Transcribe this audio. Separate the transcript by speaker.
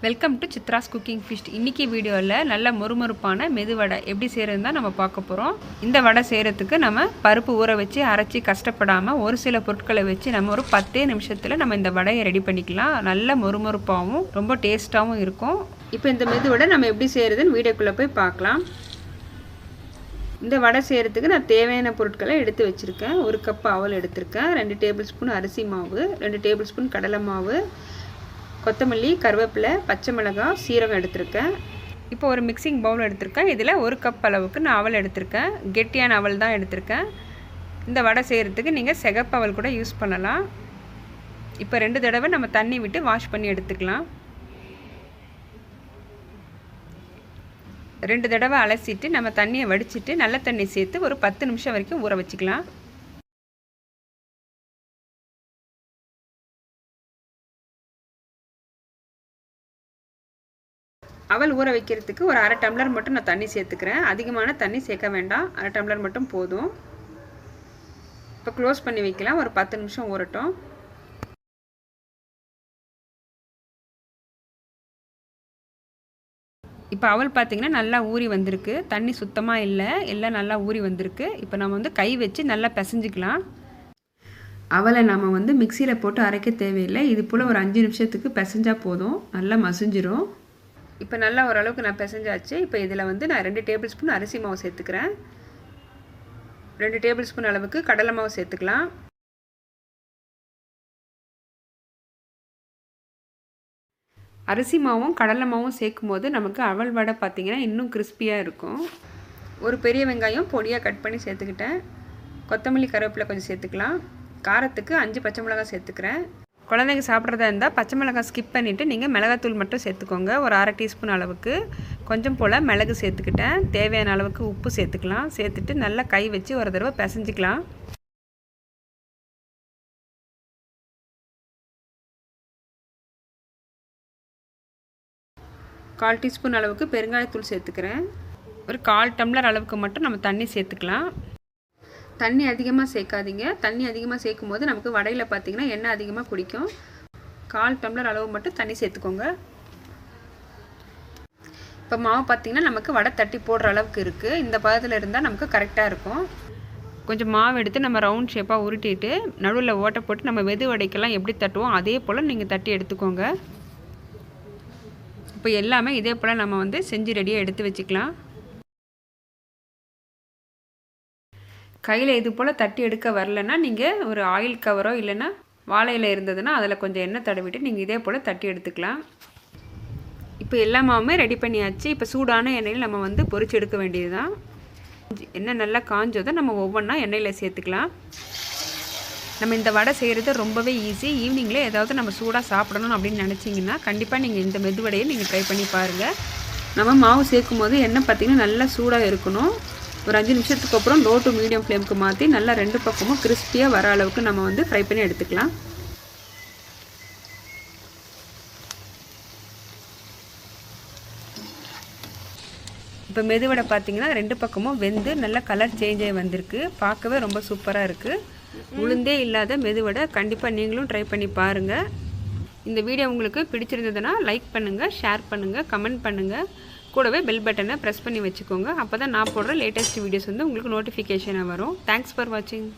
Speaker 1: Welcome to Chitra's cooking feast. இன்றைக்கி வீடியோவில் நல்ல மொறுமொறுப்பான மெதுவடை எப்படி செய்கிறதுன்னு தான் நம்ம பார்க்க போகிறோம். இந்த வடை செய்கிறதுக்கு நம்ம பருப்பு ஊற வச்சு அரைச்சி கஷ்டப்படாமல் ஒரு சில பொருட்களை வச்சு நம்ம ஒரு 10 நிமிஷத்தில் நம்ம இந்த வடையை ரெடி பண்ணிக்கலாம். நல்ல மொறுமொறுப்பாகவும் ரொம்ப டேஸ்ட்டாகவும் இருக்கும். இப்போ இந்த மெதுவடை நம்ம எப்படி செய்கிறதுன்னு வீடியோக்குள்ளே போய் பார்க்கலாம். இந்த வடை செய்கிறதுக்கு நான் தேவையான பொருட்களை எடுத்து வச்சுருக்கேன். 1 கப் அவல் எடுத்திருக்கேன், 2 டேபிள் ஸ்பூன் அரிசி மாவு, 2 டேபிள் ஸ்பூன் கடலை மாவு, கொத்தமல்லி, கருவேப்பிலை, பச்சை மிளகாய், சீரகம் எடுத்திருக்கேன். இப்போ ஒரு மிக்சிங் பவுல் எடுத்திருக்கேன். இதில் 1 கப் அளவுக்கு நான் அவல் எடுத்திருக்கேன். கெட்டியான அவல் தான் எடுத்திருக்கேன். இந்த வடை செய்கிறதுக்கு நீங்கள் சிகப்பு அவல் கூட யூஸ் பண்ணலாம். இப்போ 2 தடவை நம்ம தண்ணி விட்டு வாஷ் பண்ணி எடுத்துக்கலாம். 2 தடவை அலசிட்டு நம்ம தண்ணியை வடிச்சிட்டு நல்ல தண்ணி சேர்த்து ஒரு 10 நிமிஷம் வரைக்கும் ஊற வச்சுக்கலாம். அவல் ஊற வைக்கிறதுக்கு ஒரு 1/2 டம்ளர் மட்டும் நான் தண்ணி சேர்த்துக்கிறேன். அதிகமான தண்ணி சேர்க்க வேண்டாம், 1/2 டம்ளர் மட்டும் போதும். இப்போ க்ளோஸ் பண்ணி வைக்கலாம். ஒரு 10 நிமிஷம் ஊறட்டும். இப்போ அவல் பார்த்திங்கன்னா நல்லா ஊறி வந்திருக்கு. தண்ணி சுத்தமாக இல்லை, எல்லாம் நல்லா ஊறி வந்திருக்கு. இப்போ நம்ம வந்து கை வச்சு நல்லா பிசைஞ்சிக்கலாம். அவலை நம்ம மிக்சியில் போட்டு அரைக்க தேவையில்லை. இது போல் ஒரு 5 நிமிஷத்துக்கு பிசைஞ்சால் போதும், நல்லா மசிஞ்சிரும். இப்போ நல்லா ஓரளவுக்கு நான் பிசைஞ்சாச்சு. இப்போ இதில் நான் 2 டேபிள் ஸ்பூன் அரிசி மாவு சேர்த்துக்கிறேன். 2 டேபிள் ஸ்பூன் அளவுக்கு கடலை மாவு சேர்த்துக்கலாம். அரிசி மாவும் கடலை மாவும் சேர்க்கும் போது நமக்கு அவல் வடை பார்த்திங்கன்னா இன்னும் கிறிஸ்பியாக இருக்கும். ஒரு பெரிய வெங்காயம் பொடியாக கட் பண்ணி சேர்த்துக்கிட்டேன். கொத்தமல்லி, கருவேப்பிலை கொஞ்சம் சேர்த்துக்கலாம். காரத்துக்கு 5 பச்சை மிளகாய் சேர்த்துக்கிறேன். குழந்தைங்க சாப்பிட்றதா இருந்தால் பச்சை மிளகாய் ஸ்கிப் பண்ணிவிட்டு நீங்கள் மிளகாத்தூள் மட்டும் சேர்த்துக்கோங்க. ஒரு 1/2 டீஸ்பூன் அளவுக்கு கொஞ்சம் போல் மிளகு சேர்த்துக்கிட்டேன். தேவையான அளவுக்கு உப்பு சேர்த்துக்கலாம். சேர்த்துட்டு நல்லா கை வச்சு ஒரு தடவை பிசைஞ்சிக்கலாம். கால் டீஸ்பூன் அளவுக்கு பெருங்காயத்தூள் சேர்த்துக்கிறேன். ஒரு 1/4 டம்ளர் அளவுக்கு மட்டும் நம்ம தண்ணி சேர்த்துக்கலாம். தண்ணி அதிகமாக சேர்க்காதீங்க. தண்ணி அதிகமாக சேர்க்கும் போது நமக்கு வடையில் பார்த்திங்கன்னா எண்ணெய் அதிகமாக குடிக்கும். 1/4 டம்ளர் அளவு மட்டும் தண்ணி சேர்த்துக்கோங்க. இப்போ மாவு பார்த்திங்கன்னா நமக்கு வடை தட்டி போடுற அளவுக்கு இருக்குது. இந்த பதத்தில் இருந்தால் நமக்கு கரெக்டாக இருக்கும். கொஞ்சம் மாவு எடுத்து நம்ம ரவுண்ட் ஷேப்பாக உருட்டிட்டு நடுவில் ஓட்டை போட்டு நம்ம வெது வடைக்கெல்லாம் எப்படி தட்டுவோம் அதே போல் நீங்கள் தட்டி எடுத்துக்கோங்க. இப்போ எல்லாமே இதே போல் நம்ம செஞ்சு ரெடியாக எடுத்து வச்சுக்கலாம். கையில் இது போல் தட்டி எடுக்க வரலன்னா நீங்கள் ஒரு ஆயில் கவரோ இல்லைன்னா வாழையில் இருந்ததுன்னா அதில் கொஞ்சம் எண்ணெய் தடவிட்டு நீங்கள் இதே போல் தட்டி எடுத்துக்கலாம். இப்போ எல்லா மாவுமே ரெடி பண்ணியாச்சு. இப்போ சூடான எண்ணெயில் நம்ம பொரிச்சு எடுக்க வேண்டியது தான். எண்ணெய் நல்லா காஞ்சதை நம்ம ஒவ்வொன்றா எண்ணெயில் சேர்த்துக்கலாம். நம்ம இந்த வடை செய்கிறது ரொம்பவே ஈஸி. ஈவினிங்கில் ஏதாவது நம்ம சூடாக சாப்பிடணும் அப்படின்னு நினச்சிங்கன்னா கண்டிப்பாக நீங்கள் இந்த மெதுவடையை நீங்கள் ட்ரை பண்ணி பாருங்கள். நம்ம மாவு சேர்க்கும் போது எண்ணெய் பார்த்திங்கன்னா நல்லா சூடாக இருக்கணும். ஒரு 5 நிமிஷத்துக்கு அப்புறம் லோ டு மீடியம் ஃப்ளேமுக்கு மாற்றி நல்லா 2 பக்கமும் கிறிஸ்பியாக வர அளவுக்கு நம்ம ஃப்ரை பண்ணி எடுத்துக்கலாம். இப்போ மெதுவடை பார்த்திங்கன்னா 2 பக்கமும் வெந்து நல்லா கலர் சேஞ்ச் ஆகி வந்திருக்கு. பார்க்கவே ரொம்ப சூப்பராக இருக்குது. உளுந்தே இல்லாத மெதுவடை கண்டிப்பாக நீங்களும் ட்ரை பண்ணி பாருங்கள். இந்த வீடியோ உங்களுக்கு பிடிச்சிருந்ததுன்னா லைக் பண்ணுங்கள், ஷேர் பண்ணுங்கள், கமெண்ட் பண்ணுங்கள். கூடவே பெல் பட்டனை ப்ரெஸ் பண்ணி வச்சுக்கோங்க. அப்போ தான் நான் போடுற லேட்டஸ்ட் வீடியோஸ் உங்களுக்கு நோட்டிஃபிகேஷனாக வரும். தேங்க்ஸ் ஃபார் வாட்சிங்.